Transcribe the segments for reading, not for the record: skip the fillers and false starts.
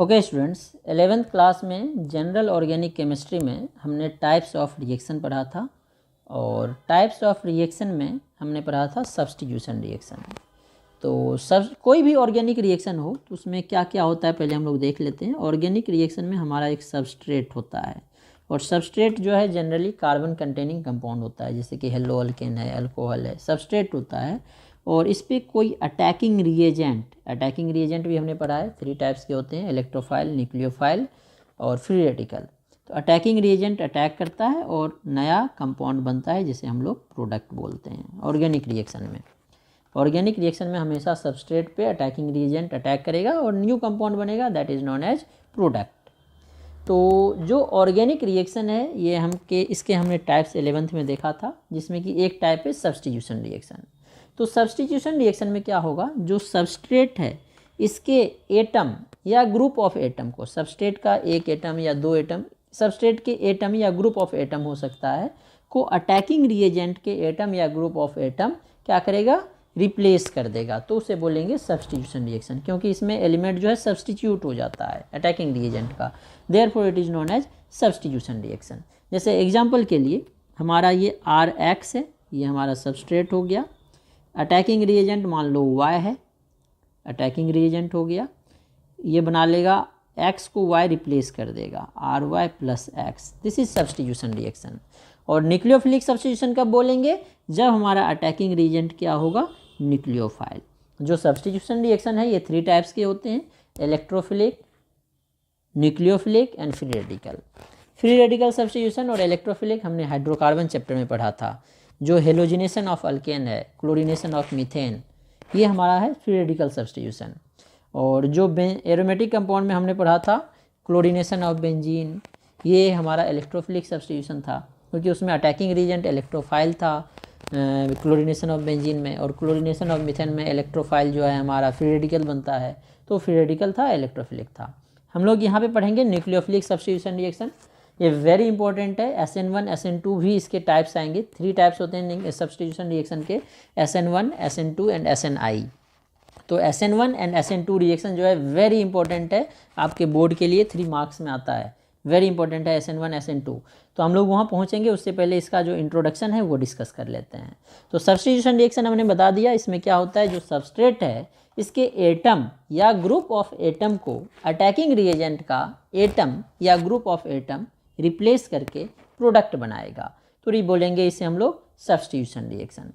Okay students, 11th class में general organic chemistry में हमने टाइप्स ऑफ रिएक्शन पढ़ा था और टाइप्स ऑफ रिएक्शन में हमने पढ़ा था सब्स्टिट्यूशन रिएक्शन। तो कोई भी ऑर्गेनिक रिएक्शन हो तो उसमें क्या क्या होता है पहले हम लोग देख लेते हैं। ऑर्गेनिक रिएक्शन में हमारा एक सबस्ट्रेट होता है और सबस्ट्रेट जो है जनरली कार्बन कंटेनिंग कंपाउंड होता है, जैसे कि हेलो अल्केन है, अल्कोहल है, सबस्ट्रेट होता है। और इस पर कोई अटैकिंग रिएजेंट भी हमने पढ़ा है। 3 टाइप्स के होते हैं, इलेक्ट्रोफाइल, न्यूक्लियोफाइल और फ्री रेडिकल। तो अटैकिंग रिएजेंट अटैक करता है और नया कंपाउंड बनता है जिसे हम लोग प्रोडक्ट बोलते हैं ऑर्गेनिक रिएक्शन में। ऑर्गेनिक रिएक्शन में हमेशा सबस्ट्रेट पे अटैकिंग रिएजेंट अटैक करेगा और न्यू कंपाउंड बनेगा, that is known as product. तो जो ऑर्गेनिक रिएक्शन है ये इसके हमने टाइप्स 11th में देखा था, जिसमें कि एक टाइप है सब्स्टिट्यूशन रिएक्शन। तो सब्स्टिट्यूशन रिएक्शन में क्या होगा, जो सबस्ट्रेट है इसके एटम या ग्रुप ऑफ एटम को, सबस्ट्रेट का एक एटम या 2 एटम, सबस्ट्रेट के एटम या ग्रुप ऑफ एटम हो सकता है, को अटैकिंग रिएजेंट के एटम या ग्रुप ऑफ एटम क्या करेगा, रिप्लेस कर देगा। तो उसे बोलेंगे सब्स्टिट्यूशन रिएक्शन, क्योंकि इसमें एलिमेंट जो है सब्स्टिट्यूट हो जाता है अटैकिंग रिएजेंट का, therefore it is known as substitution reaction. जैसे एग्जांपल के लिए हमारा ये RX है, ये हमारा सबस्ट्रेट हो गया, अटैकिंग रिएजेंट मान लो Y है, अटैकिंग रिएजेंट हो गया, ये बना लेगा X को Y रिप्लेस कर देगा, RY + X, this is substitution reaction. और न्यूक्लियोफिलिक सब्स्टिट्यूशन कब बोलेंगे, जब हमारा अटैकिंग रिएजेंट क्या होगा, न्यूक्लियोफाइल। जो सब्स्टिट्यूशन रिएक्शन है ये 3 टाइप्स के होते हैं, electrophilic, nucleophilic and free radical. Free radical substitution और इलेक्ट्रोफिलिक हमने हाइड्रोकार्बन चैप्टर में पढ़ा था। जो हेलोजिनेशन ऑफ अल्केन है, क्लोरीनेशन ऑफ मीथेन, ये हमारा है फ्री रेडिकल सब्स्टिट्यूशन। और जो एरोमेटिक कंपाउंड में हमने पढ़ा था क्लोरीनेशन ऑफ बेंजीन, ये हमारा इलेक्ट्रोफिलिक सब्स्टिट्यूशन था, क्योंकि उसमें अटैकिंग रिएजेंट इलेक्ट्रोफाइल था क्लोरीनेशन ऑफ बेंजीन में, और क्लोरीनेशन ऑफ मीथेन में इलेक्ट्रोफाइल जो है हमारा फ्री रेडिकल बनता है, तो फ्री रेडिकल था, इलेक्ट्रोफिलिक था। हम लोग यहाँ पे पढ़ेंगे न्यूक्लियोफिलिक सब्स्टिट्यूशन रिएक्शन, ये वेरी इंपॉर्टेंट है। SN1 SN2 भी इसके टाइप्स आएंगे। 3 टाइप्स होते हैं सब्स्टिट्यूशन रिएक्शन के, SN1 SN2 एंड SNI। तो SN1 एंड SN2 रिएक्शन जो है वेरी इंपॉर्टेंट है, आपके बोर्ड के लिए 3 मार्क्स में आता है, वेरी इंपॉर्टेंट है SN1 SN2। तो हम लोग वहाँ पहुँचेंगे, उससे पहले इसका जो इंट्रोडक्शन है वो डिस्कस कर लेते हैं। तो सब्स्टिट्यूशन रिएक्शन हमने बता दिया, इसमें क्या होता है, जो सबस्ट्रेट है इसके एटम या ग्रुप ऑफ एटम को अटैकिंग रिएजेंट का एटम या ग्रुप ऑफ एटम रिप्लेस करके प्रोडक्ट बनाएगा, तो बोलेंगे इसे हम लोग सब्स्टिट्यूशन रिएक्शन।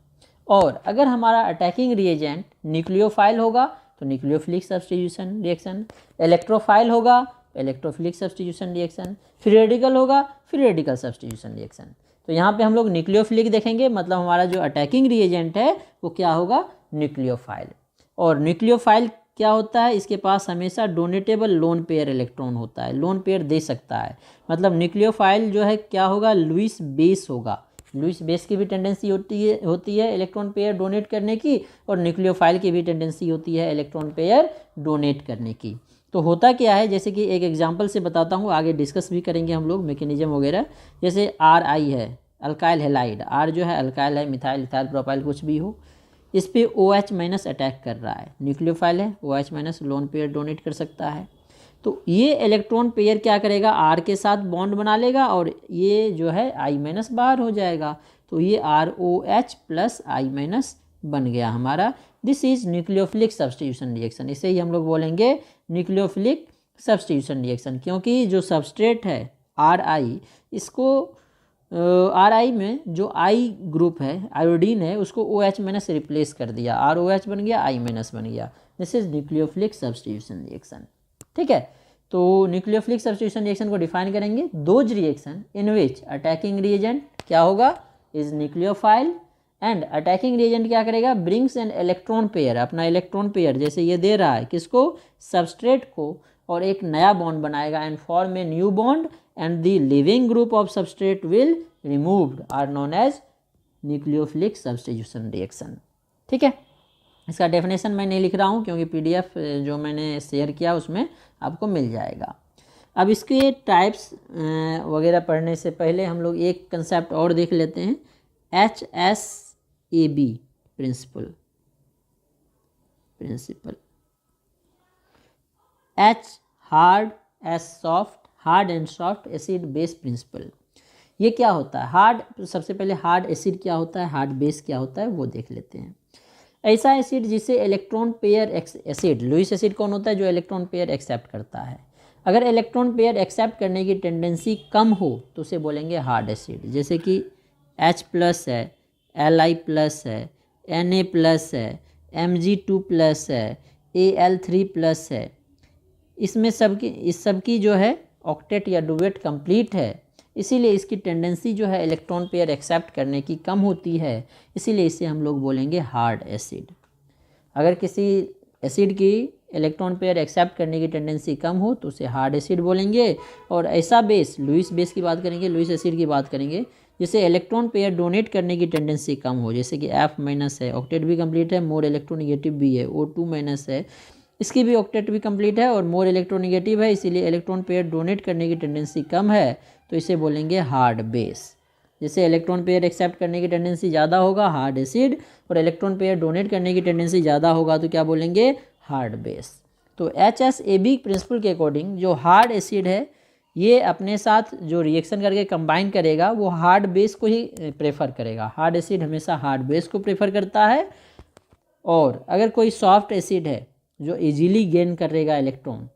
और अगर हमारा अटैकिंग रिएजेंट न्यूक्लियोफाइल होगा तो न्यूक्लियोफिलिक सब्स्टिट्यूशन रिएक्शन, इलेक्ट्रोफाइल होगा electrophilic substitution reaction, free radical होगा फ्री रेडिकल सब्स्टिट्यूशन रिएक्शन। तो यहाँ पे हम लोग न्यूक्लियोफिलिक देखेंगे, मतलब हमारा जो अटैकिंग रिएजेंट है वो क्या होगा, न्यूक्लियोफाइल। और न्यूक्लियोफाइल क्या होता है, इसके पास हमेशा डोनेटेबल लोन पेयर इलेक्ट्रॉन होता है, लोन पेयर दे सकता है। मतलब न्यूक्लियोफाइल जो है क्या होगा, लुईस बेस होगा। लुईस बेस की भी टेंडेंसी होती है इलेक्ट्रॉन पेयर डोनेट करने की, और न्यूक्लियोफाइल की भी टेंडेंसी होती है इलेक्ट्रॉन पेयर डोनेट करने की। तो होता क्या है, जैसे कि एक एग्जांपल से बताता हूँ, आगे डिस्कस भी करेंगे हम लोग मैकेनिज्म वगैरह। जैसे RI है, अल्काइल हैलाइड, R जो है अल्काइल है, मिथाइल इथाइल प्रोपाइल कुछ भी हो, इस पे OH- अटैक कर रहा है, न्यूक्लियोफाइल है, OH- लोन पेयर डोनेट कर सकता है। तो ये इलेक्ट्रॉन पेयर क्या करेगा, R के साथ बॉन्ड बना लेगा और ये जो है I- बाहर हो जाएगा, तो ये ROH + I- बन गया हमारा। This is nucleophilic substitution reaction, इसे ही हम लोग बोलेंगे न्यूक्लियोफिलिक सब्स्टिट्यूशन रिएक्शन, क्योंकि जो सबस्ट्रेट है RI, इसको RI में जो I ग्रुप है, आयोडीन है, उसको OH- रिप्लेस कर दिया, ROH बन गया, I- बन गया। This is nucleophilic substitution reaction, ठीक है। तो न्यूक्लियोफिलिक सब्स्टिट्यूशन रिएक्शन को डिफाइन करेंगे, those reaction in which attacking reagent क्या होगा, is nucleophile, and attacking reagent क्या करेगा, ब्रिंग्स एन इलेक्ट्रॉन पेयर, अपना इलेक्ट्रॉन पेयर जैसे ये दे रहा है किसको, सबस्ट्रेट को, और एक नया बॉन्ड बनाएगा and form a new bond, and the leaving group of substrate will removed, are known as nucleophilic substitution reaction, ठीक है। इसका डेफिनेशन मैं नहीं लिख रहा हूँ, क्योंकि PDF जो मैंने शेयर किया उसमें आपको मिल जाएगा। अब इसके टाइप्स वगैरह पढ़ने से पहले हम लोग एक कंसेप्ट और देख लेते हैं, HSAB principle. H hard and soft acid base principle. ये क्या होता है? हार्ड, सबसे पहले हार्ड एसिड क्या होता है, हार्ड बेस क्या होता है वो देख लेते हैं। ऐसा एसिड जिसे electron pair acid, Lewis acid कौन होता है? जो इलेक्ट्रॉन पेयर एक्सेप्ट करता है। अगर इलेक्ट्रॉन पेयर एक्सेप्ट करने की टेंडेंसी कम हो तो उसे बोलेंगे हार्ड एसिड। जैसे कि H+ है, Li+ है, Na+ है, Mg2+ है, Al3+ है, इसमें इस सब की जो है ऑक्टेट या डुएट कंप्लीट है, इसीलिए इसकी टेंडेंसी जो है इलेक्ट्रॉन पेयर एक्सेप्ट करने की कम होती है, इसीलिए इसे हम लोग बोलेंगे हार्ड एसिड। अगर किसी एसिड की इलेक्ट्रॉन पेयर एक्सेप्ट करने की टेंडेंसी कम हो तो उसे हार्ड एसिड बोलेंगे। और ऐसा बेस, लुईस बेस की बात करेंगे, लुईस एसिड की बात करेंगे, जिसे इलेक्ट्रॉन पेयर डोनेट करने की टेंडेंसी कम हो, जैसे कि F- है, ऑक्टेट भी कंप्लीट है, मोर इलेक्ट्रोनिगेटिव भी है, O2- है, इसकी भी ऑक्टेट भी कंप्लीट है और मोर इलेक्ट्रोनिगेटिव है, इसीलिए इलेक्ट्रॉन पेयर डोनेट करने की टेंडेंसी कम है, तो इसे बोलेंगे हार्ड बेस। जैसे इलेक्ट्रॉन पेयर एक्सेप्ट करने की टेंडेंसी ज़्यादा होगा हार्ड एसिड, और इलेक्ट्रॉन पेयर डोनेट करने की टेंडेंसी ज़्यादा होगा तो क्या बोलेंगे? Hard base. तो HSAB प्रिंसिपल के अकॉर्डिंग जो हार्ड एसिड है ये अपने साथ जो रिएक्शन करके कंबाइन करेगा वो हार्ड बेस को ही प्रेफर करेगा। हार्ड एसिड हमेशा हार्ड बेस को प्रेफर करता है। और अगर कोई सॉफ्ट एसिड है जो इजीली गेन करेगा इलेक्ट्रॉन,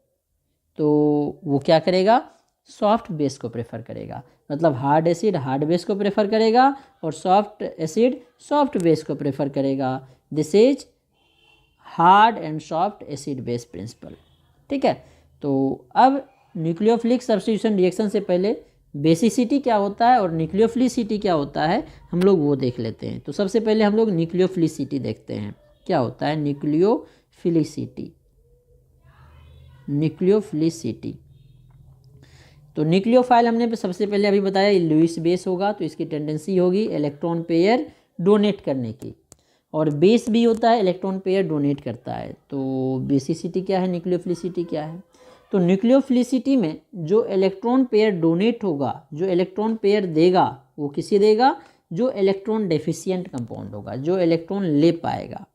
तो वो क्या करेगा? सॉफ्ट बेस को प्रेफर करेगा। मतलब हार्ड एसिड हार्ड बेस को प्रेफर करेगा और सॉफ्ट एसिड सॉफ्ट बेस को प्रेफर करेगा। This is hard and soft acid base principle. ठीक है, तो अब न्यूक्लियोफिलिक सब्स्टिट्यूशन रिएक्शन से पहले बेसिसिटी क्या होता है और न्यूक्लियोफिलिसिटी क्या होता है हम लोग वो देख लेते हैं। तो सबसे पहले हम लोग न्यूक्लियोफिलिसिटी देखते हैं। क्या होता है न्यूक्लियोफिलिसिटी? न्यूक्लियोफिलिसिटी, तो न्यूक्लियोफाइल हमने सबसे पहले अभी बताया लुईस बेस होगा, तो इसकी टेंडेंसी होगी इलेक्ट्रॉन पेयर डोनेट करने की, और बेस भी होता है इलेक्ट्रॉन पेयर डोनेट करता है। तो बेसिसिटी क्या है, न्यूक्लियोफिलिसिटी क्या है? तो न्यूक्लियोफिलिसिटी में जो इलेक्ट्रॉन पेयर डोनेट होगा, जो इलेक्ट्रॉन पेयर देगा, वो किसे देगा? जो इलेक्ट्रॉन डेफिशिएंट कंपाउंड होगा, जो इलेक्ट्रॉन ले पाएगा।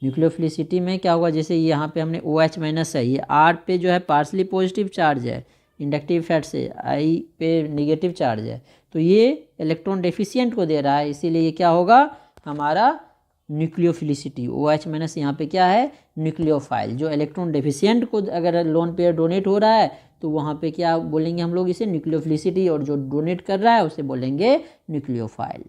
न्यूक्लियोफिलिसिटी में क्या होगा? जैसे यहाँ पे हमने OH- है, ये R पे जो है पार्सली पॉजिटिव चार्ज है, इंडक्टिव इफेक्ट से I पे नेगेटिव चार्ज है, तो ये इलेक्ट्रॉन डेफिशिएंट को दे रहा है, इसीलिए ये क्या होगा हमारा न्यूक्लियोफिलिसिटी। OH- यहाँ पे क्या है? न्यूक्लियोफाइल। जो इलेक्ट्रॉन डेफिशिएंट को अगर लोन पेयर डोनेट हो रहा है तो वहाँ पे क्या बोलेंगे हम लोग? इसे न्यूक्लियोफिलिसिटी, और जो डोनेट कर रहा है उसे बोलेंगे न्यूक्लियोफाइल।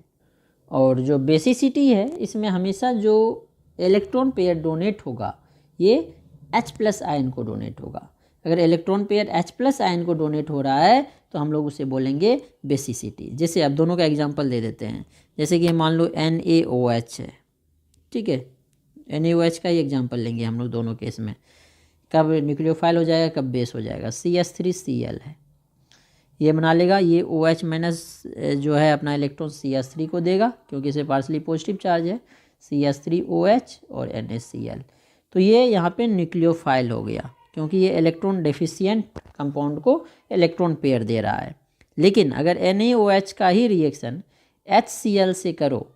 और जो बेसिसिटी है इसमें हमेशा जो इलेक्ट्रॉन पेयर डोनेट होगा ये H+ आयन को डोनेट होगा। अगर इलेक्ट्रॉन पेयर H+ आयन को डोनेट हो रहा है तो हम लोग उसे बोलेंगे बेसिसिटी। जैसे अब दोनों का एग्जांपल दे देते हैं, जैसे कि मान लो NaOH है, ठीक है, NaOH का ही एग्जांपल लेंगे हम लोग दोनों केस में। कब न्यूक्लियोफाइल हो जाएगा, कब बेस हो जाएगा? CH3Cl है, ये बना लेगा, ये OH- जो है अपना इलेक्ट्रॉन CH3 को देगा क्योंकि इसे पार्सली पॉजिटिव चार्ज है, CH3OH और NaCl। तो ये यहाँ पे न्यूक्लियोफाइल हो गया क्योंकि ये इलेक्ट्रॉन डेफिशिएंट कंपाउंड को इलेक्ट्रॉन पेयर दे रहा है। लेकिन अगर NaOH का ही रिएक्शन HCl से करो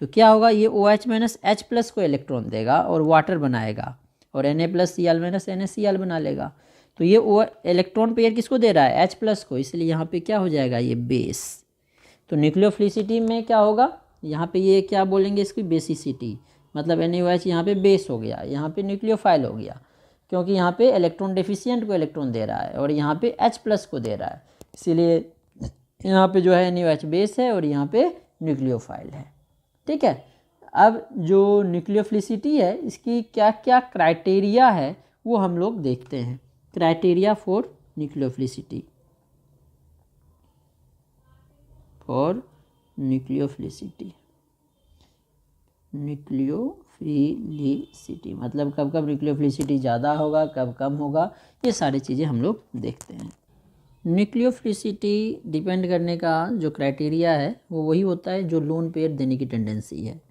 तो क्या होगा? ये OH- H+ को इलेक्ट्रॉन देगा और वाटर बनाएगा, और Na+Cl- NaCl बना लेगा। तो ये इलेक्ट्रॉन पेयर किसको दे रहा है? H+ को, इसलिए यहाँ पे क्या हो जाएगा? ये बेस। तो न्यूक्लियोफिलिसिटी में क्या होगा? यहाँ पे ये क्या बोलेंगे इसकी? बेसिसिटी। मतलब NaOH यहाँ पे बेस हो गया, यहाँ पे न्यूक्लियोफाइल हो गया क्योंकि यहाँ पे इलेक्ट्रॉन डेफिशिएंट को इलेक्ट्रॉन दे रहा है और यहाँ पे H+ को दे रहा है, इसीलिए यहाँ पे जो है NaOH बेस है और यहाँ पे न्यूक्लियोफाइल है। ठीक है, अब जो न्यूक्लियोफिलिसिटी है इसकी क्या क्या क्राइटेरिया है वो हम लोग देखते हैं। क्राइटेरिया फॉर न्यूक्लियोफिलिसिटी, न्यूक्लियोफिलिसिटी मतलब कब कब न्यूक्लियोफिलिसिटी ज़्यादा होगा, कब कम होगा, ये सारी चीज़ें हम लोग देखते हैं। न्यूक्लियोफिलिसिटी डिपेंड करने का जो क्राइटेरिया है वो वही होता है जो लोन पेयर देने की टेंडेंसी है।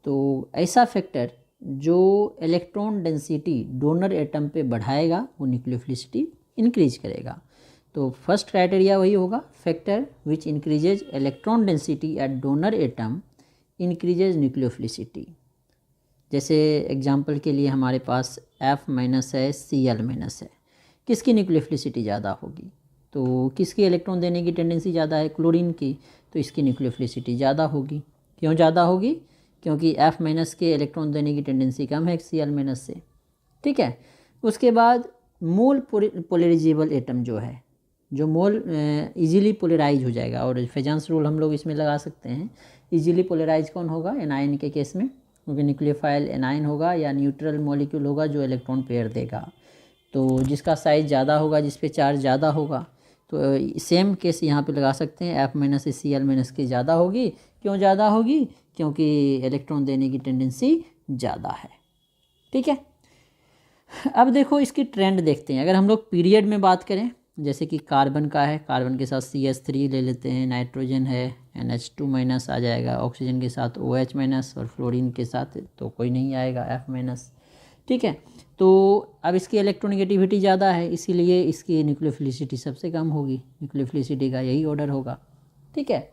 तो ऐसा फैक्टर जो इलेक्ट्रॉन डेंसिटी डोनर एटम पे बढ़ाएगा वो न्यूक्लियोफिलिसिटी इंक्रीज करेगा। तो फर्स्ट क्राइटेरिया वही होगा, factor which increases electron density at donor atom increases nucleophilicity. जैसे एग्जांपल के लिए हमारे पास F- है, Cl- है, किसकी न्यूक्लियोफिलिसिटी ज़्यादा होगी? तो किसकी इलेक्ट्रॉन देने की टेंडेंसी ज़्यादा है? क्लोरीन की, तो इसकी न्यूक्लियोफिलिसिटी ज़्यादा होगी। क्यों ज़्यादा होगी? क्योंकि F माइनस के इलेक्ट्रॉन देने की टेंडेंसी कम है Cl माइनस से। ठीक है। उसके बाद मोल पोलराइजेबल एटम जो है, जो मोल इजीली पोलराइज हो जाएगा, और फेजांस रूल हम लोग इसमें लगा सकते हैं। इजीली पोलराइज कौन होगा? एनायन के केस में, क्योंकि न्यूक्लियोफाइल एनायन होगा या न्यूट्रल मॉलिक्यूल होगा जो इलेक्ट्रॉन पेयर देगा। तो जिसका साइज ज़्यादा होगा, जिस पे चार्ज ज़्यादा होगा, तो सेम केस यहाँ पे लगा सकते हैं। F माइनस से Cl माइनस की ज़्यादा होगी। क्यों ज़्यादा होगी? क्योंकि इलेक्ट्रॉन देने की टेंडेंसी ज़्यादा है। ठीक है। अब देखो इसकी ट्रेंड देखते हैं। अगर हम लोग पीरियड में बात करें, जैसे कि कार्बन का है, कार्बन के साथ CH3 ले लेते हैं, नाइट्रोजन है NH2 माइनस आ जाएगा, ऑक्सीजन के साथ OH माइनस, और फ्लोरीन के साथ तो कोई नहीं आएगा F माइनस। ठीक है। तो अब इसकी इलेक्ट्रोनेगेटिविटी ज़्यादा है, इसीलिए इसकी न्यूक्लियोफिलिसिटी सबसे कम होगी। न्यूक्लियोफिलिसिटी का यही ऑर्डर होगा। ठीक है।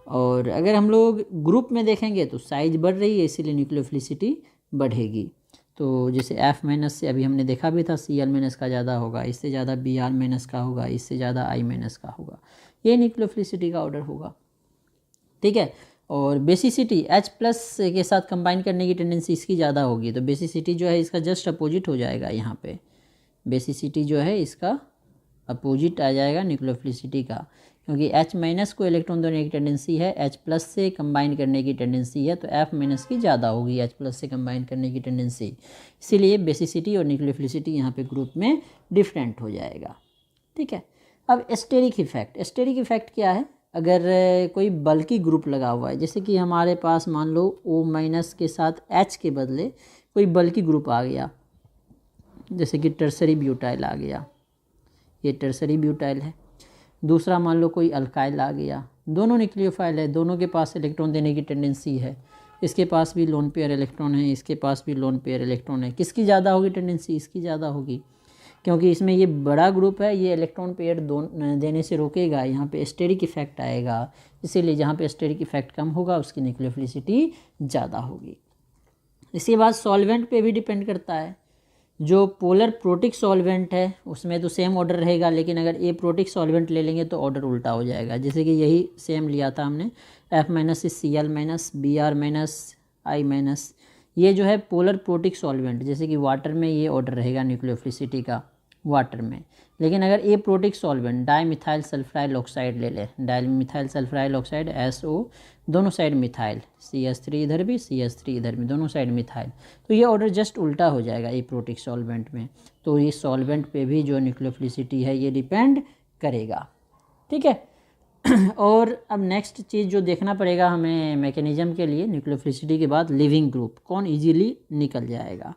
और अगर हम लोग ग्रुप में देखेंगे तो साइज बढ़ रही है, इसीलिए न्यूक्लियोफिलिसिटी बढ़ेगी। तो जैसे F माइनस से अभी हमने देखा भी था Cl माइनस का ज़्यादा होगा, इससे ज़्यादा Br माइनस का होगा, इससे ज़्यादा I माइनस का होगा। ये न्यूक्लियोफिलिसिटी का ऑर्डर होगा। ठीक है। और बेसिसिटी H प्लस के साथ कंबाइन करने की टेंडेंसी इसकी ज़्यादा होगी, तो बेसिसिटी जो है इसका जस्ट अपोजिट हो जाएगा। यहाँ पे बेसिसिटी जो है इसका अपोजिट आ जाएगा न्यूक्लियोफिलिसिटी का, क्योंकि H माइनस को इलेक्ट्रॉन देने की टेंडेंसी है, H प्लस से कंबाइन करने की टेंडेंसी है, तो F माइनस की ज़्यादा होगी H प्लस से कंबाइन करने की टेंडेंसी। इसीलिए बेसिसिटी और न्यूक्लियोफिलिसिटी यहाँ पे ग्रुप में डिफरेंट हो जाएगा। ठीक है। अब एस्टेरिक इफेक्ट। एस्टेरिक इफेक्ट क्या है? अगर कोई बल्कि ग्रुप लगा हुआ है, जैसे कि हमारे पास मान लो O माइनस के साथ H के बदले कोई बल्कि ग्रुप आ गया, जैसे कि टर्सरी ब्यूटाइल आ गया, ये टर्सरी ब्यूटाइल है। दूसरा मान लो कोई अल्काइल आ गया, दोनों न्यूक्लियोफाइल है, दोनों के पास इलेक्ट्रॉन देने की टेंडेंसी है, इसके पास भी लोन पेयर इलेक्ट्रॉन है, इसके पास भी लोन पेयर इलेक्ट्रॉन है। किसकी ज़्यादा होगी टेंडेंसी? इसकी ज़्यादा होगी, क्योंकि इसमें ये बड़ा ग्रुप है, ये इलेक्ट्रॉन पेयर देने से रोकेगा, यहाँ पे एस्टेरिक इफेक्ट आएगा। इसीलिए जहाँ पे एस्टेरिक इफेक्ट कम होगा उसकी न्यूक्लियोफिलिसिटी ज़्यादा होगी। इसके बाद सॉल्वेंट पे भी डिपेंड करता है। जो पोलर प्रोटिक सॉल्वेंट है उसमें तो सेम ऑर्डर रहेगा, लेकिन अगर ए प्रोटिक सॉल्वेंट ले लेंगे तो ऑर्डर उल्टा हो जाएगा। जैसे कि यही सेम लिया था हमने, F माइनस से Cl minus, Br minus, I minus, ये जो है पोलर प्रोटिक सॉल्वेंट, जैसे कि वाटर में ये ऑर्डर रहेगा न्यूक्लियोफिलिसिटी का वाटर में। लेकिन अगर aprotic solvent dimethyl sulfuryl oxide ले ले, dimethyl sulfuryl oxide SO, दोनों साइड मिथाइल, CH3 इधर भी CH3 इधर भी, दोनों साइड मिथाइल, तो ये ऑर्डर जस्ट उल्टा हो जाएगा ए प्रोटिक सॉल्वेंट में। तो ये सॉल्वेंट पे भी जो न्यूक्लियोफिलिसिटी है ये डिपेंड करेगा। ठीक है। और अब नेक्स्ट चीज़ जो देखना पड़ेगा हमें मैकेनिज्म के लिए, न्यूक्लियोफिलिसिटी के बाद लिविंग ग्रुप, कौन ईजीली निकल जाएगा?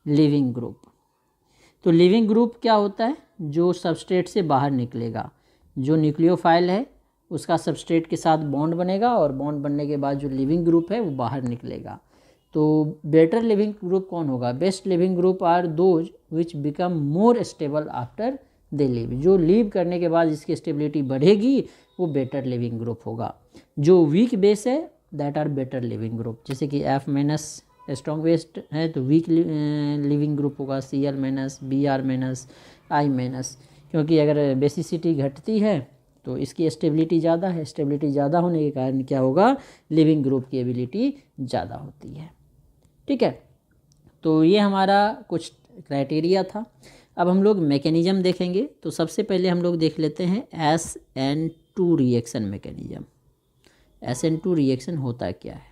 Leaving group. तो लिविंग ग्रुप क्या होता है? जो सबस्ट्रेट से बाहर निकलेगा, जो न्यूक्लियोफाइल है उसका सबस्ट्रेट के साथ बॉन्ड बनेगा, और बॉन्ड बनने के बाद जो लिविंग ग्रुप है वो बाहर निकलेगा। तो बेटर लिविंग ग्रुप कौन होगा? Best leaving group are those which become more stable after they leave. जो लीव करने के बाद जिसकी स्टेबिलिटी बढ़ेगी वो बेटर लिविंग ग्रुप होगा। जो वीक बेस है that are better leaving group, जैसे कि F माइनस स्ट्रॉन्ग बेस्ड है तो वीक लिविंग ग्रुप होगा Cl minus, Br minus, I minus, क्योंकि अगर बेसिसिटी घटती है तो इसकी स्टेबिलिटी ज़्यादा है, स्टेबिलिटी ज़्यादा होने के कारण क्या होगा? लिविंग ग्रुप की एबिलिटी ज़्यादा होती है। ठीक है। तो ये हमारा कुछ क्राइटेरिया था। अब हम लोग मैकेनिज्म देखेंगे। तो सबसे पहले हम लोग देख लेते हैं SN2 reaction mechanism. SN2 reaction होता क्या है?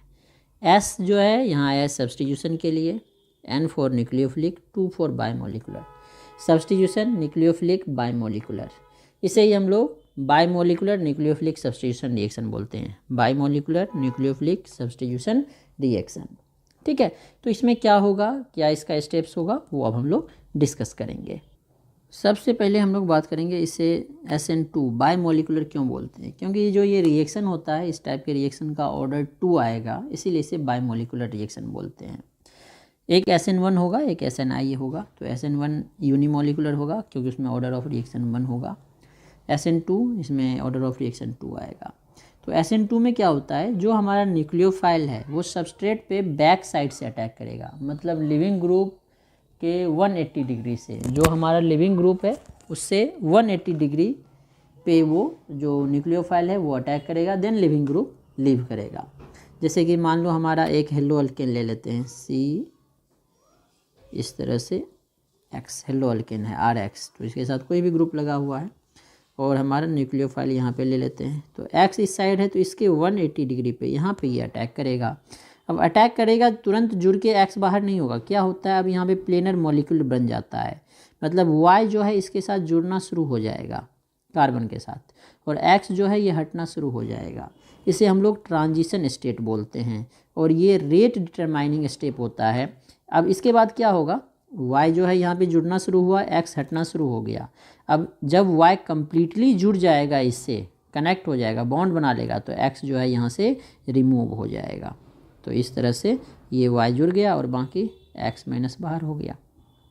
S जो है यहाँ आया सब्सटीट्यूशन के लिए, N for nucleophilic, 2 for bimolecular. Substitution nucleophilic bimolecular, इसे ही हम लोग बायमोलिकुलर न्यूक्लियोफिलिक सब्सटीट्यूशन रिएक्शन बोलते हैं। Bimolecular nucleophilic substitution reaction. ठीक है। तो इसमें क्या होगा, क्या इसका स्टेप्स होगा, वो अब हम लोग डिस्कस करेंगे। सबसे पहले हम लोग बात करेंगे इसे SN2 बायमोलिकुलर क्यों बोलते हैं? क्योंकि जो ये रिएक्शन होता है इस टाइप के रिएक्शन का ऑर्डर 2 आएगा, इसीलिए इसे बायमोलिकुलर रिएक्शन बोलते हैं। एक SN1 होगा, एक SNI होगा। तो SN1 यूनिमोलिकुलर होगा क्योंकि उसमें ऑर्डर ऑफ रिएक्शन 1 होगा। SN2 इसमें ऑर्डर ऑफ रिएक्शन 2 आएगा। तो SN2 में क्या होता है, जो हमारा न्यूक्लियोफाइल है वो सबस्ट्रेट पे बैक साइड से अटैक करेगा, मतलब लिविंग ग्रुप के 180 डिग्री से। जो हमारा लिविंग ग्रुप है उससे 180 डिग्री पे वो जो न्यूक्लियोफाइल है वो अटैक करेगा, देन लिविंग ग्रुप लीव करेगा। जैसे कि मान लो हमारा एक हेलो अल्केन ले लेते हैं, C इस तरह से X हेलो अल्केन है RH, तो इसके साथ कोई भी ग्रुप लगा हुआ है और हमारा न्यूक्लियोफाइल यहाँ पे ले लेते हैं। तो X इस साइड है तो इसके 180 डिग्री पे यहाँ पे ये अटैक करेगा। अब अटैक करेगा, तुरंत जुड़ के X बाहर नहीं होगा, क्या होता है अब यहाँ पे प्लेनर मॉलिक्यूल बन जाता है, मतलब Y जो है इसके साथ जुड़ना शुरू हो जाएगा कार्बन के साथ, और X जो है ये हटना शुरू हो जाएगा। इसे हम लोग ट्रांजिशन स्टेट बोलते हैं और ये रेट डिटरमाइनिंग स्टेप होता है। अब इसके बाद क्या होगा, Y जो है यहाँ पे जुड़ना शुरू हुआ, X हटना शुरू हो गया। अब जब Y कम्प्लीटली जुड़ जाएगा, इससे कनेक्ट हो जाएगा, बॉन्ड बना लेगा, तो X जो है यहाँ से रिमूव हो जाएगा। तो इस तरह से ये Y जुड़ गया और बाकी X माइनस बाहर हो गया।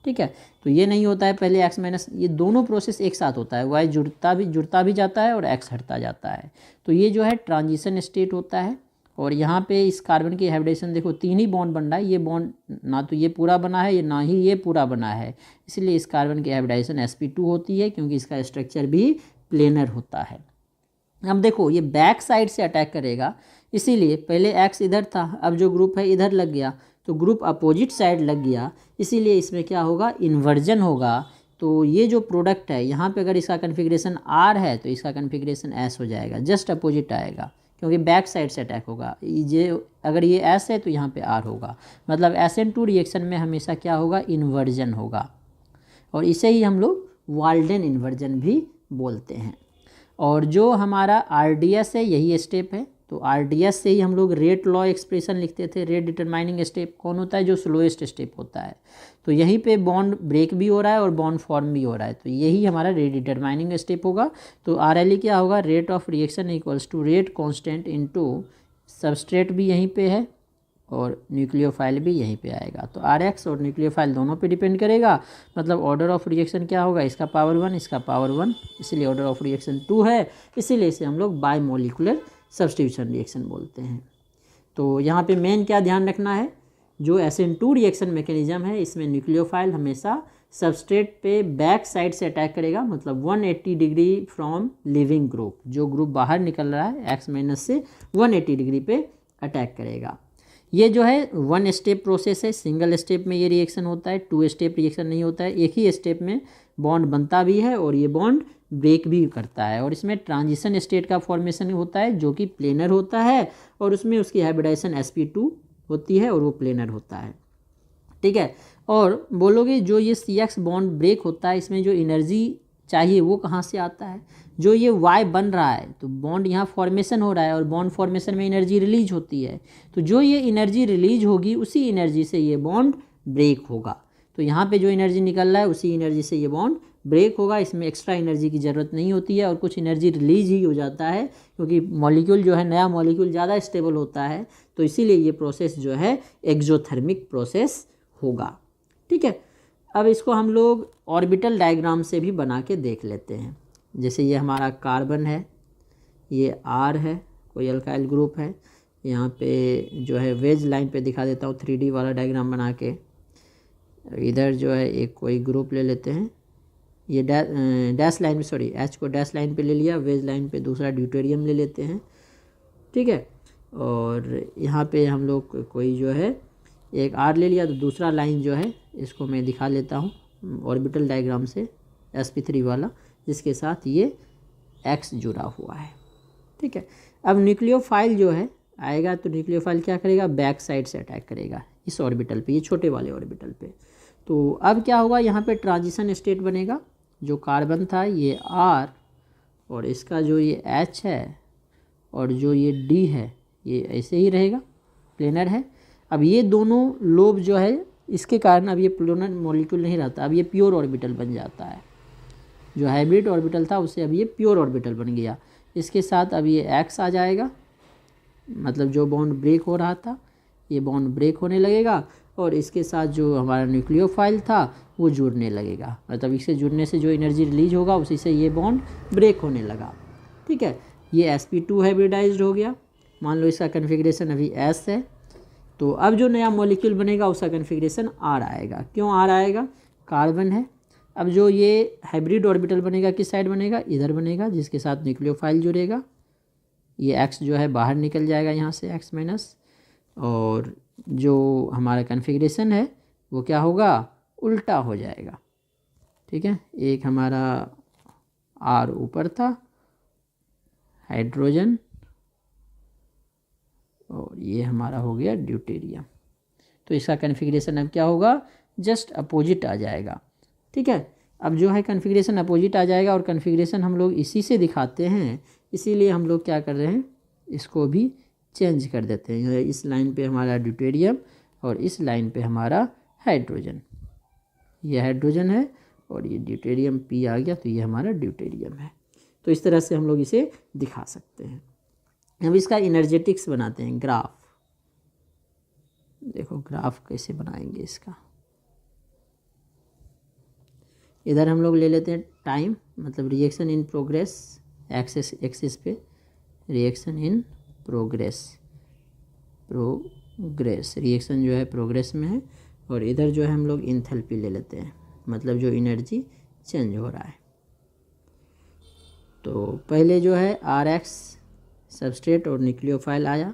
ठीक है, तो ये नहीं होता है पहले X माइनस, ये दोनों प्रोसेस एक साथ होता है, Y जुड़ता भी जाता है और X हटता जाता है। तो ये जो है ट्रांजिशन स्टेट होता है। और यहाँ पे इस कार्बन की हाइब्रिडेशन देखो, 3 ही बॉन्ड बन रहा है, ये बॉन्ड ना तो ये पूरा बना है, ये ना ही ये पूरा बना है, इसलिए इस कार्बन की हाइब्रिडेशन sp2 होती है, क्योंकि इसका स्ट्रक्चर भी प्लेनर होता है। अब देखो ये बैक साइड से अटैक करेगा, इसीलिए पहले X इधर था, अब जो ग्रुप है इधर लग गया, तो ग्रुप अपोजिट साइड लग गया, इसीलिए इसमें क्या होगा, इन्वर्जन होगा। तो ये जो प्रोडक्ट है यहाँ पे अगर इसका कन्फिग्रेशन R है तो इसका कन्फिग्रेशन S हो जाएगा, जस्ट अपोजिट आएगा, क्योंकि बैक साइड से अटैक होगा। ये अगर ये S है तो यहाँ पे R होगा, मतलब SN2 रिएक्शन में हमेशा क्या होगा, इन्वर्जन होगा, और इसे ही हम लोग वाल्डन इन्वर्जन भी बोलते हैं। और जो हमारा RDS है यही स्टेप है, तो RDS से ही हम लोग रेट लॉ एक्सप्रेशन लिखते थे। रेट डिटरमाइनिंग स्टेप कौन होता है, जो स्लोएस्ट स्टेप होता है। तो यहीं पे बॉन्ड ब्रेक भी हो रहा है और बॉन्ड फॉर्म भी हो रहा है, तो यही हमारा रेट डिटरमाइनिंग स्टेप होगा। तो RLE क्या होगा, rate of reaction equals to rate constant into substrate भी यहीं पे है और न्यूक्लियोफाइल भी यहीं पे आएगा। तो RH और न्यूक्लियोफाइल दोनों पे डिपेंड करेगा, मतलब ऑर्डर ऑफ रिएक्शन क्या होगा, इसका पावर 1 इसका पावर 1, इसलिए ऑर्डर ऑफ रिएक्शन 2 है, इसीलिए इसे हम लोग बाय मॉलिक्यूलर सब्स्टिट्यूशन रिएक्शन बोलते हैं। तो यहाँ पे मेन क्या ध्यान रखना है, जो SN2 रिएक्शन मैकेनिज्म है इसमें न्यूक्लियोफाइल हमेशा सबस्ट्रेट पे बैक साइड से अटैक करेगा, मतलब 180 डिग्री फ्रॉम लिविंग ग्रुप, जो ग्रुप बाहर निकल रहा है X माइनस से 180 डिग्री पे अटैक करेगा। ये जो है 1 स्टेप प्रोसेस है, सिंगल स्टेप में ये रिएक्शन होता है, 2 स्टेप रिएक्शन नहीं होता है, एक ही स्टेप में बॉन्ड बनता भी है और ये बॉन्ड ब्रेक भी करता है। और इसमें ट्रांजिशन स्टेट का फॉर्मेशन होता है जो कि प्लेनर होता है, और उसमें उसकी हाइब्रिडाइजेशन sp2 होती है और वो प्लेनर होता है। ठीक है, और बोलोगे जो ये CX बॉन्ड ब्रेक होता है, इसमें जो एनर्जी चाहिए वो कहाँ से आता है, जो ये Y बन रहा है तो बॉन्ड यहाँ फॉर्मेशन हो रहा है और बॉन्ड फॉर्मेशन में एनर्जी रिलीज होती है, तो जो ये एनर्जी रिलीज होगी उसी एनर्जी से ये बॉन्ड ब्रेक होगा। तो यहाँ पे जो एनर्जी निकल रहा है उसी एनर्जी से ये बॉन्ड ब्रेक होगा, इसमें एक्स्ट्रा एनर्जी की ज़रूरत नहीं होती है और कुछ एनर्जी रिलीज ही हो जाता है, क्योंकि मॉलिक्यूल जो है, नया मॉलिक्यूल ज़्यादा स्टेबल होता है, तो इसीलिए ये प्रोसेस जो है एक्सोथर्मिक प्रोसेस होगा। ठीक है, अब इसको हम लोग ऑर्बिटल डायग्राम से भी बना के देख लेते हैं। जैसे ये हमारा कार्बन है, ये R है, कोई अल्काइल ग्रुप है, यहाँ पे जो है वेज लाइन पे दिखा देता हूँ 3D वाला डायग्राम बना के। इधर जो है एक कोई ग्रुप ले लेते हैं, ये डैश लाइन पे, सॉरी H को डैश लाइन पे ले लिया, वेज लाइन पे दूसरा ड्यूटेरियम ले लेते हैं। ठीक है, और यहाँ पे हम लोग कोई जो है एक R ले लिया, तो दूसरा लाइन जो है इसको मैं दिखा लेता हूँ ऑर्बिटल डायग्राम से, sp3 वाला, जिसके साथ ये X जुड़ा हुआ है। ठीक है, अब न्यूक्लियोफाइल जो है आएगा, तो न्यूक्लियोफाइल क्या करेगा, बैक साइड से अटैक करेगा इस ऑर्बिटल पे, ये छोटे वाले ऑर्बिटल पे। तो अब क्या होगा, यहाँ पे ट्रांजिशन स्टेट बनेगा, जो कार्बन था ये R और इसका जो ये H है और जो ये D है ये ऐसे ही रहेगा, प्लेनर है। अब ये दोनों लोब जो है, इसके कारण अब ये प्लेनर मॉलिक्यूल नहीं रहता, अब ये प्योर ऑर्बिटल बन जाता है। जो हाइब्रिड ऑर्बिटल था उससे अब ये प्योर ऑर्बिटल बन गया। इसके साथ अब ये X आ जाएगा, मतलब जो बॉन्ड ब्रेक हो रहा था ये बॉन्ड ब्रेक होने लगेगा, और इसके साथ जो हमारा न्यूक्लियोफाइल था वो जुड़ने लगेगा, मतलब इससे जुड़ने से जो एनर्जी रिलीज होगा उसी से ये बॉन्ड ब्रेक होने लगा। ठीक है, ये sp2 हाइब्रिडाइज्ड हो गया, मान लो इसका कन्फिग्रेशन अभी S है, तो अब जो नया मॉलिक्यूल बनेगा उसका कन्फिग्रेशन R आएगा। क्यों R आएगा, कार्बन है, अब जो ये हाइब्रिड ऑर्बिटल बनेगा किस साइड बनेगा, इधर बनेगा, जिसके साथ न्यूक्लियोफाइल जुड़ेगा। ये एक्स जो है बाहर निकल जाएगा यहाँ से, एक्स माइनस, और जो हमारा कन्फिग्रेशन है वो क्या होगा, उल्टा हो जाएगा। ठीक है, एक हमारा आर ऊपर था हाइड्रोजन, और ये हमारा हो गया ड्यूटेरियम। तो इसका कन्फिग्रेशन अब क्या होगा, जस्ट अपोजिट आ जाएगा। ठीक है, अब जो है कन्फिग्रेशन अपोजिट आ जाएगा, और कन्फिग्रेशन हम लोग इसी से दिखाते हैं, इसीलिए हम लोग क्या कर रहे हैं, इसको भी चेंज कर देते हैं। इस लाइन पे हमारा ड्यूटेरियम और इस लाइन पे हमारा हाइड्रोजन, ये हाइड्रोजन है और ये ड्यूटेरियम पी आ गया, तो ये हमारा ड्यूटेरियम है। तो इस तरह से हम लोग इसे दिखा सकते हैं। अब इसका इनर्जेटिक्स बनाते हैं, ग्राफ। देखो ग्राफ कैसे बनाएंगे इसका। इधर हम लोग ले लेते हैं टाइम, मतलब रिएक्शन इन प्रोग्रेस, एक्सिस पे रिएक्शन इन प्रोग्रेस, रिएक्शन जो है प्रोग्रेस में है, और इधर जो है हम लोग इंथैल्पी ले लेते हैं, मतलब जो एनर्जी चेंज हो रहा है। तो पहले जो है आर एक्स सबस्ट्रेट और न्यूक्लियोफाइल आया,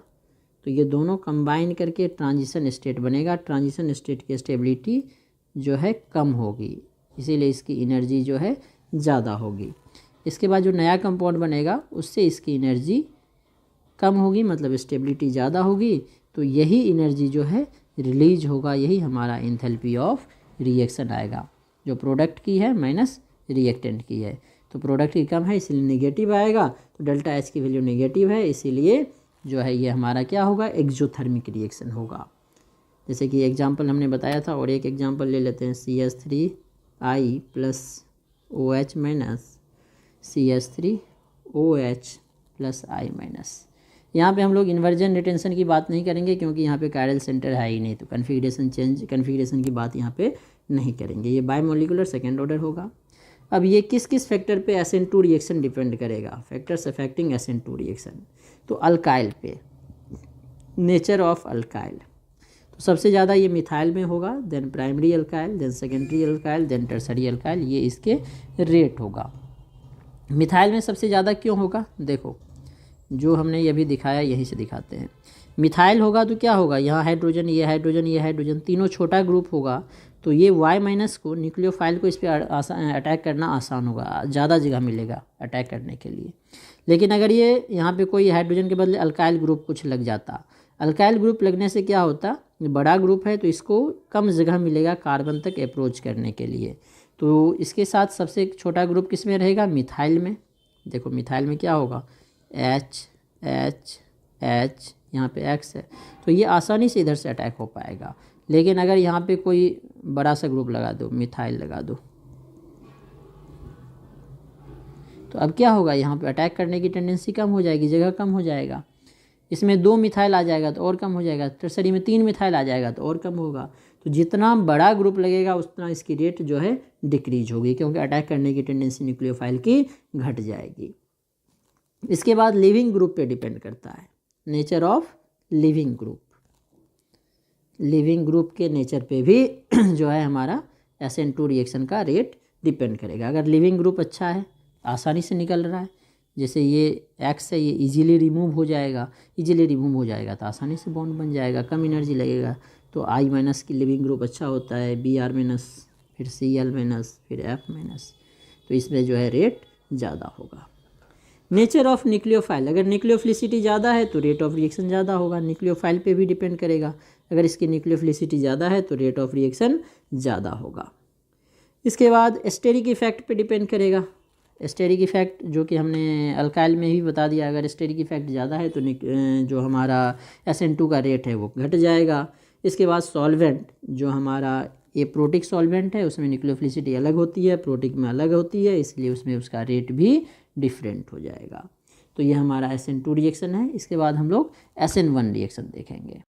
तो ये दोनों कंबाइन करके ट्रांजिशन स्टेट बनेगा। ट्रांजिशन स्टेट की स्टेबिलिटी जो है कम होगी, इसीलिए इसकी एनर्जी जो है ज़्यादा होगी। इसके बाद जो नया कंपाउंड बनेगा उससे इसकी एनर्जी कम होगी, मतलब स्टेबिलिटी ज़्यादा होगी, तो यही एनर्जी जो है रिलीज होगा, यही हमारा एंथैल्पी ऑफ रिएक्शन आएगा, जो प्रोडक्ट की है माइनस रिएक्टेंट की है। तो प्रोडक्ट की कम है इसलिए नेगेटिव आएगा, तो डेल्टा एच की वैल्यू नेगेटिव है, इसीलिए जो है ये हमारा क्या होगा, एक्सोथर्मिक रिएक्शन होगा। जैसे कि एग्जांपल हमने बताया था, और एक एग्जांपल ले लेते हैं, CH3I plus OH minus CH3OH plus I minus. यहाँ पे हम लोग इन्वर्जन रिटेंशन की बात नहीं करेंगे, क्योंकि यहाँ पे कायरल सेंटर है ही नहीं, तो कन्फिग्रेशन की बात यहाँ पे नहीं करेंगे। ये बायमोलिकुलर सेकेंड ऑर्डर होगा। अब ये किस किस फैक्टर पे SN2 रिएक्शन डिपेंड करेगा, फैक्टर्स अफेक्टिंग SN2 रिएक्शन। तो अल्काइल पे, नेचर ऑफ अल्काइल, तो सबसे ज़्यादा ये मिथाइल में होगा, then primary alkyl, then secondary alkyl, then tertiary alkyl, ये इसके रेट होगा। मिथाइल में सबसे ज़्यादा क्यों होगा, देखो जो हमने ये भी दिखाया यहीं से दिखाते हैं। मिथाइल होगा तो क्या होगा, यहाँ हाइड्रोजन, ये हाइड्रोजन, ये हाइड्रोजन, तीनों छोटा ग्रुप होगा, तो ये Y माइनस को, न्यूक्लियोफाइल को इस पर अटैक करना आसान होगा, ज़्यादा जगह मिलेगा अटैक करने के लिए। लेकिन अगर ये यहाँ पे कोई हाइड्रोजन के बदले अल्काइल ग्रुप कुछ लग जाता, अल्काइल ग्रुप लगने से क्या होता, बड़ा ग्रुप है तो इसको कम जगह मिलेगा कार्बन तक अप्रोच करने के लिए। तो इसके साथ सबसे छोटा ग्रुप किस में रहेगा, मिथाइल में। देखो मिथाइल में क्या होगा, H H H, यहाँ पे X है, तो ये आसानी से इधर से अटैक हो पाएगा। लेकिन अगर यहाँ पे कोई बड़ा सा ग्रुप लगा दो, मिथाइल लगा दो, तो अब क्या होगा, यहाँ पे अटैक करने की टेंडेंसी कम हो जाएगी, जगह कम हो जाएगा। इसमें 2 मिथाइल आ जाएगा तो और कम हो जाएगा, टर्सरी में 3 मिथाइल आ जाएगा तो और कम होगा। तो जितना बड़ा ग्रुप लगेगा उतना इसकी रेट जो है डिक्रीज होगी, क्योंकि अटैक करने की टेंडेंसी न्यूक्लियोफाइल की घट जाएगी। इसके बाद लिविंग ग्रुप पे डिपेंड करता है, nature of leaving group. Leaving group के नेचर पे भी जो है हमारा SN2 रिएक्शन का रेट डिपेंड करेगा। अगर लिविंग ग्रुप अच्छा है, आसानी से निकल रहा है, जैसे ये X है, ये इजीली रिमूव हो जाएगा, तो आसानी से बॉन्ड बन जाएगा, कम एनर्जी लगेगा। तो I माइनस की लिविंग ग्रुप अच्छा होता है, Br माइनस, फिर Cl माइनस, फिर F माइनस, तो इसमें जो है रेट ज़्यादा होगा। नेचर ऑफ न्यूक्लियोफाइल, अगर न्यूक्लियोफिलिसिटी ज़्यादा है तो रेट ऑफ रिएक्शन ज़्यादा होगा, न्यूक्लियोफाइल पे भी डिपेंड करेगा। अगर इसकी न्यूक्लियोफिलिसिटी ज़्यादा है तो रेट ऑफ रिएक्शन ज़्यादा होगा। इसके बाद स्टेरिक इफेक्ट पे डिपेंड करेगा। स्टेरिक इफेक्ट जो कि हमने अल्काइल में ही बता दिया, अगर स्टेरिक इफेक्ट ज़्यादा है तो जो हमारा SN2 का रेट है वो घट जाएगा। इसके बाद सॉल्वेंट, जो हमारा ये प्रोटिक सॉल्वेंट है उसमें न्यूक्लियोफिलिसिटी अलग होती है, प्रोटिक में अलग होती है, इसलिए उसमें उसका रेट भी डिफरेंट हो जाएगा। तो ये हमारा SN2 रिएक्शन है। इसके बाद हम लोग SN1 रिएक्शन देखेंगे।